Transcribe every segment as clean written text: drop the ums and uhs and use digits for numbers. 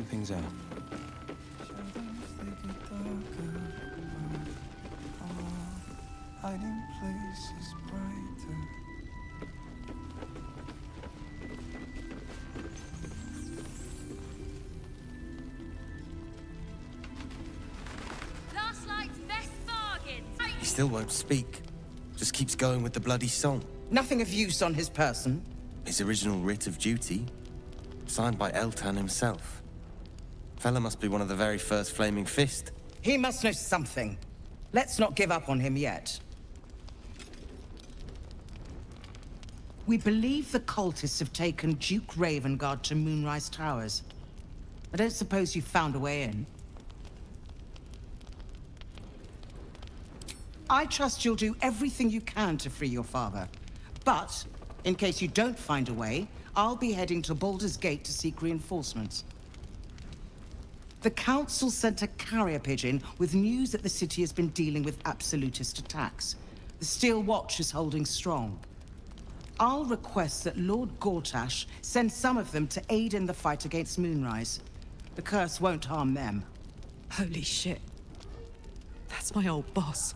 working things out. Hiding places brighter. Last night's best bargain. He still won't speak. Just keeps going with the bloody song. Nothing of use on his person. His original writ of duty, signed by Eltan himself. Fella must be one of the very first Flaming Fist. He must know something. Let's not give up on him yet. We believe the cultists have taken Duke Ravengard to Moonrise Towers. I don't suppose you found a way in. I trust you'll do everything you can to free your father. But, in case you don't find a way, I'll be heading to Baldur's Gate to seek reinforcements. The Council sent a carrier pigeon with news that the city has been dealing with absolutist attacks. The Steel Watch is holding strong. I'll request that Lord Gortash send some of them to aid in the fight against Moonrise. The curse won't harm them. Holy shit. That's my old boss.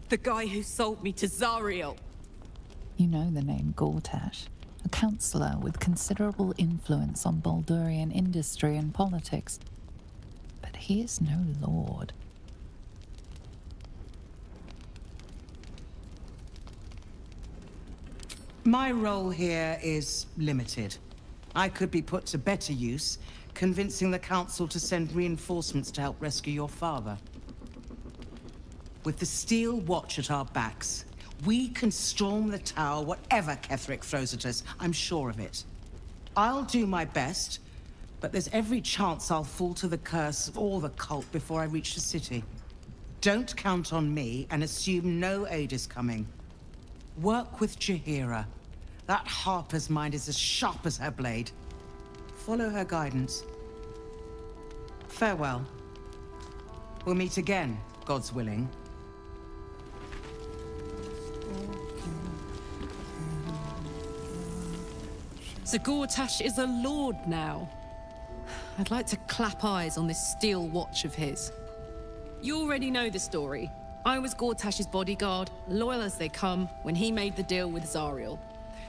The guy who sold me to Zariel. You know the name Gortash, a councillor with considerable influence on Baldurian industry and politics. But he is no lord. My role here is limited. I could be put to better use, convincing the Council to send reinforcements to help rescue your father. With the Steel Watch at our backs, we can storm the tower whatever Ketherick throws at us, I'm sure of it. I'll do my best, but there's every chance I'll fall to the curse or the cult before I reach the city. Don't count on me and assume no aid is coming. Work with Jaheira. That Harper's mind is as sharp as her blade. Follow her guidance. Farewell. We'll meet again, God's willing. So Gortash is a lord now. I'd like to clap eyes on this Steel Watch of his. You already know the story. I was Gortash's bodyguard, loyal as they come, when he made the deal with Zariel.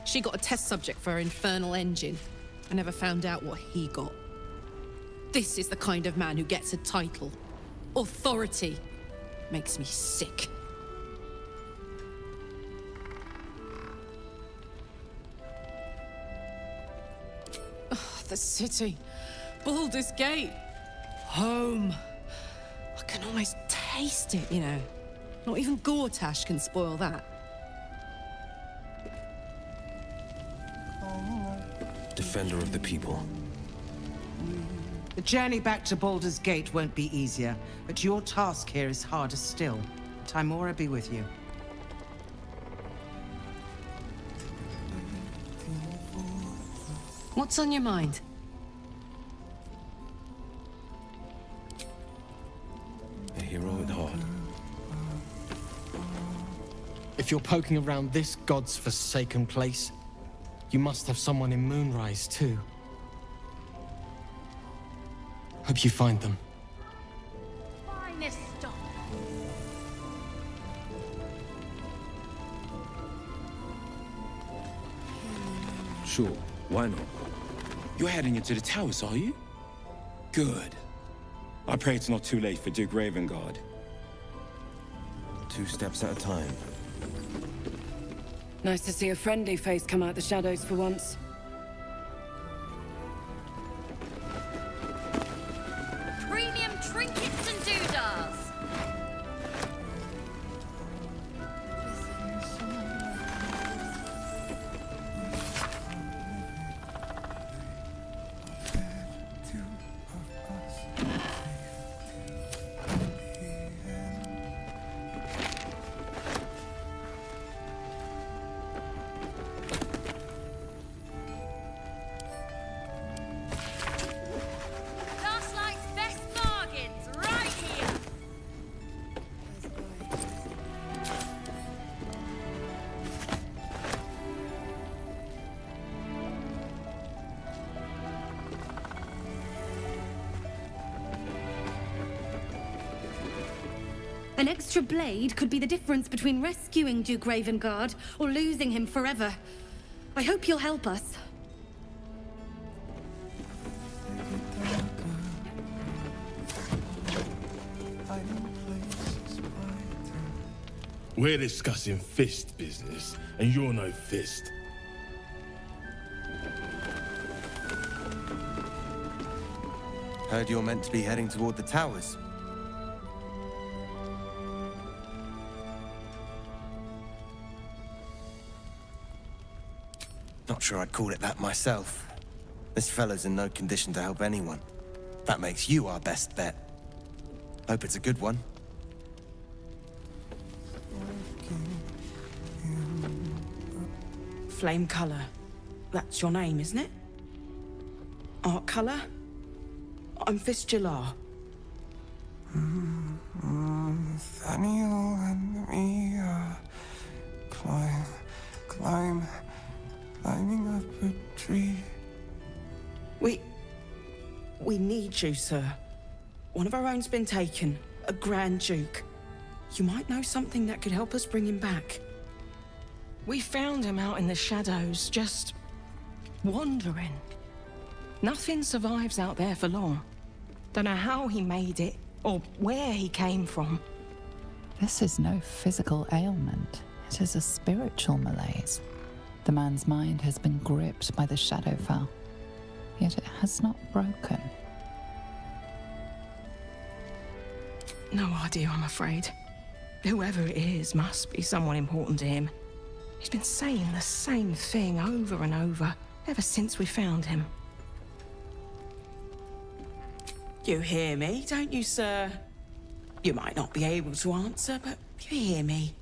She got a test subject for her infernal engine. I never found out what he got. This is the kind of man who gets a title. Authority. Makes me sick. Oh, the city. Baldur's Gate. Home. I can almost taste it, you know. Not even Gortash can spoil that. Defender of the people. The journey back to Baldur's Gate won't be easier, but your task here is harder still. Timora be with you. What's on your mind? A hero at heart. If you're poking around this god's forsaken place, you must have someone in Moonrise too. Hope you find them. Finest stop. Sure, why not? You're heading into the towers, are you? Good. I pray it's not too late for Duke Ravengard. 2 steps at a time. Nice to see a friendly face come out the shadows for once. Premium trinkets and doodahs. An extra blade could be the difference between rescuing Duke Ravengard or losing him forever. I hope you'll help us. We're discussing fist business, and you're no fist. Heard you're meant to be heading toward the towers. Not sure I'd call it that myself. This fellow's in no condition to help anyone. That makes you our best bet. Hope it's a good one. Flame Color. That's your name, isn't it? Art Color? I'm Fistula. Nathaniel and me are climbing up a tree. We need you, sir. One of our own's been taken, a Grand Duke. You might know something that could help us bring him back. We found him out in the shadows, just wandering. Nothing survives out there for long. Don't know how he made it, or where he came from. This is no physical ailment. It is a spiritual malaise. The man's mind has been gripped by the Shadowfell, yet it has not broken. No idea, I'm afraid. Whoever it is must be someone important to him. He's been saying the same thing over and over, ever since we found him. You hear me, don't you, sir? You might not be able to answer, but you hear me.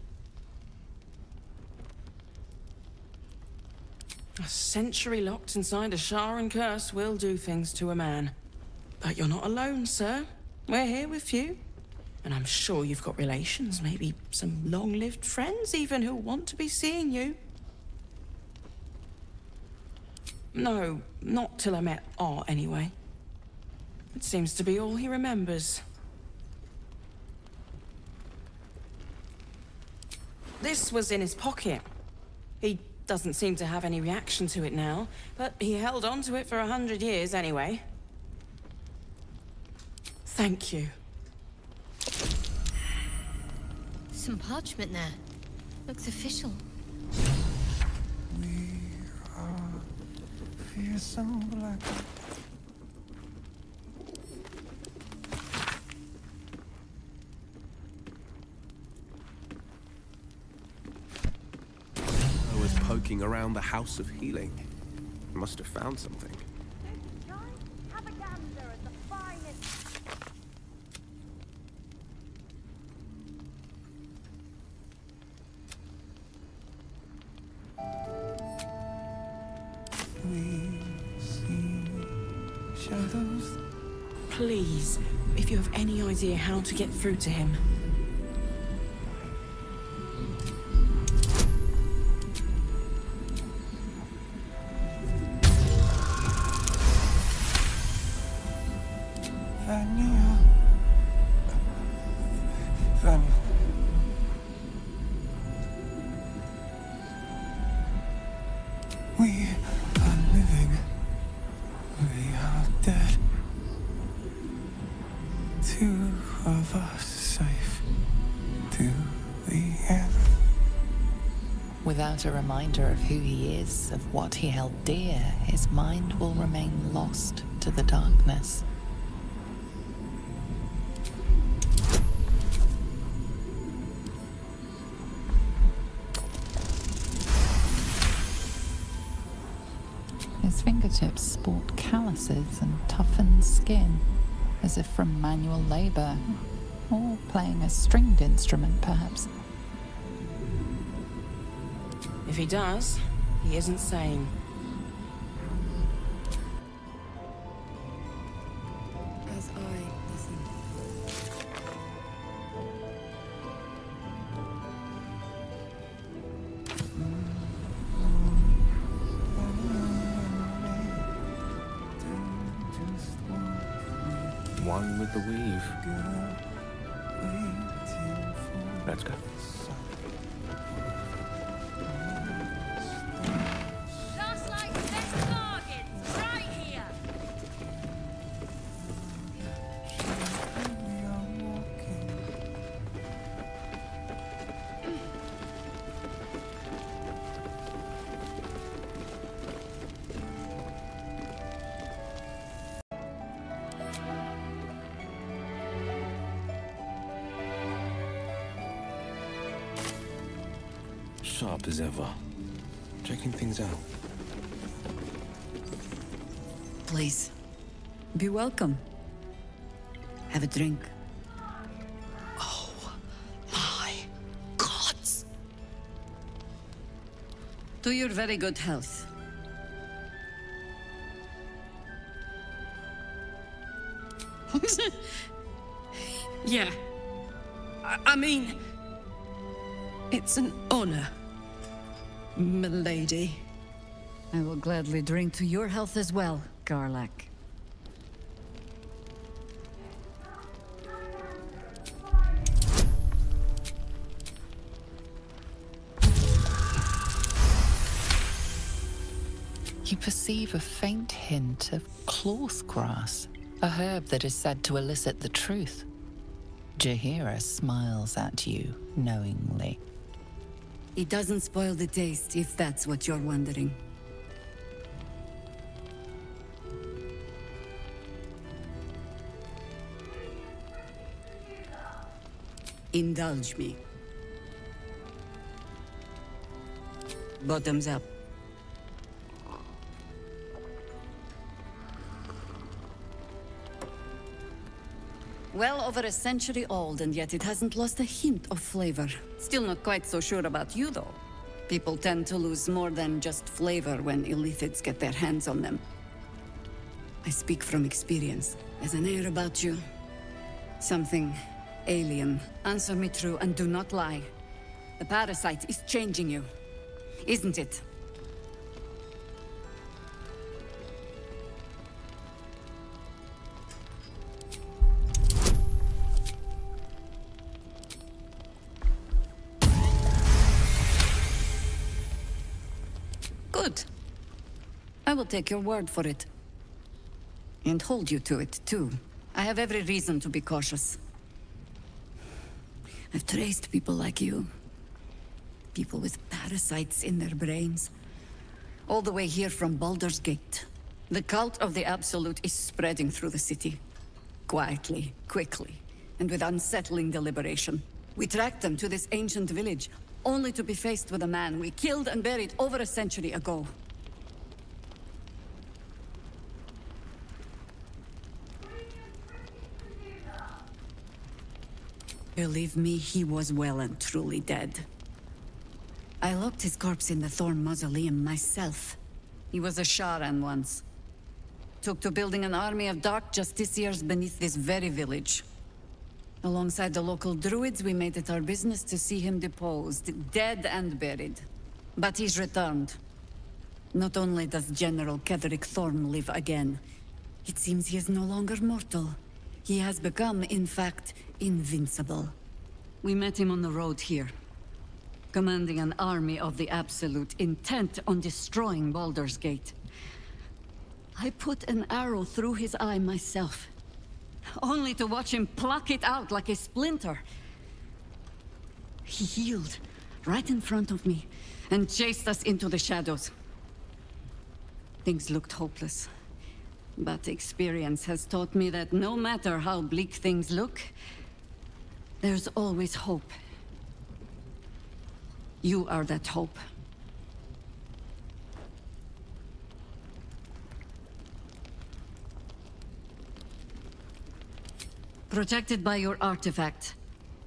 A century locked inside a Sharan curse will do things to a man. But you're not alone, sir. We're here with you. And I'm sure you've got relations, maybe some long-lived friends even, who want to be seeing you. No, not till I met Art, anyway. It seems to be all he remembers. This was in his pocket. He doesn't seem to have any reaction to it now, but he held on to it for 100 years anyway. Thank you. Some parchment there. Looks official. We are fearsome black. I was poking around the House of Healing. Must have found something. Have a gander at the finest. We see shadows. Please, if you have any idea how to get through to him. Vanya. We are living. We are dead. Two of us safe to the end. Without a reminder of who he is, of what he held dear, his mind will remain lost to the darkness. His fingertips sport calluses and toughened skin, as if from manual labor, or playing a stringed instrument, perhaps. If he does, he isn't sane. As I listen. One with the weave. Waiting Let's go. Just like best bargains, right here. Sharp as ever. Checking things out. Please, be welcome. Have a drink. Oh, my gods! To your very good health. Yeah. I mean, it's an honor, milady. I will gladly drink to your health as well, Garlac. You perceive a faint hint of cloth grass, a herb that is said to elicit the truth. Jaheira smiles at you knowingly. It doesn't spoil the taste, if that's what you're wondering. Indulge me. Bottoms up. Well over a century old, and yet it hasn't lost a hint of flavor. Still not quite so sure about you, though. People tend to lose more than just flavor when illithids get their hands on them. I speak from experience. There's an air about you. Something alien. Answer me true and do not lie. The parasite is changing you, isn't it? Good. I will take your word for it. And hold you to it, too. I have every reason to be cautious. I've traced people like you. People with parasites in their brains. All the way here from Baldur's Gate. The cult of the Absolute is spreading through the city. Quietly, quickly, and with unsettling deliberation. We tracked them to this ancient village, only to be faced with a man we killed and buried over a century ago. Believe me, he was well and truly dead. I locked his corpse in the Thorn Mausoleum myself. He was a Sharan once. Took to building an army of dark justiciars beneath this very village. Alongside the local druids, we made it our business to see him deposed, dead and buried. But he's returned. Not only does General Ketheric Thorn live again, it seems he is no longer mortal. He has become, in fact, invincible. We met him on the road here, commanding an army of the Absolute, intent on destroying Baldur's Gate. I put an arrow through his eye myself, only to watch him pluck it out like a splinter. He healed right in front of me and chased us into the shadows. Things looked hopeless, but experience has taught me that no matter how bleak things look, there's always hope. You are that hope. Protected by your artifact,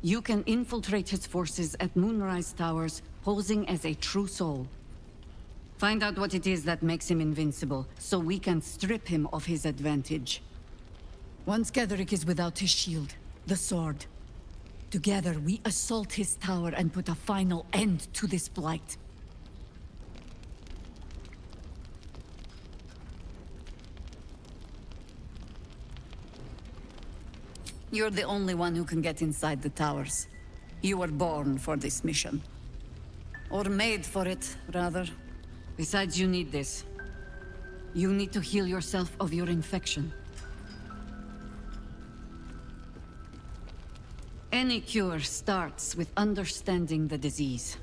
you can infiltrate his forces at Moonrise Towers, posing as a true soul. Find out what it is that makes him invincible, so we can strip him of his advantage. Once Ketheric is without his shield, the sword, together we assault his tower and put a final end to this blight. You're the only one who can get inside the towers. You were born for this mission. Or made for it, rather. Besides, you need this. You need to heal yourself of your infection. Any cure starts with understanding the disease.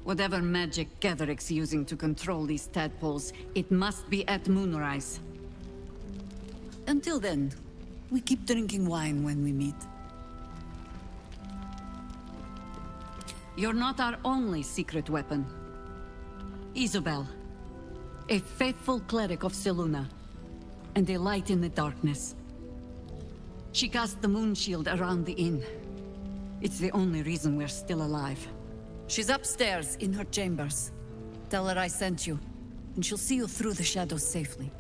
Whatever magic Gatheric's using to control these tadpoles, it must be at moonrise. Until then, we keep drinking wine when we meet. You're not our only secret weapon. Isabel, a faithful cleric of Selûne, and a light in the darkness. She cast the moon shield around the inn. It's the only reason we're still alive. She's upstairs in her chambers. Tell her I sent you, and she'll see you through the shadows safely.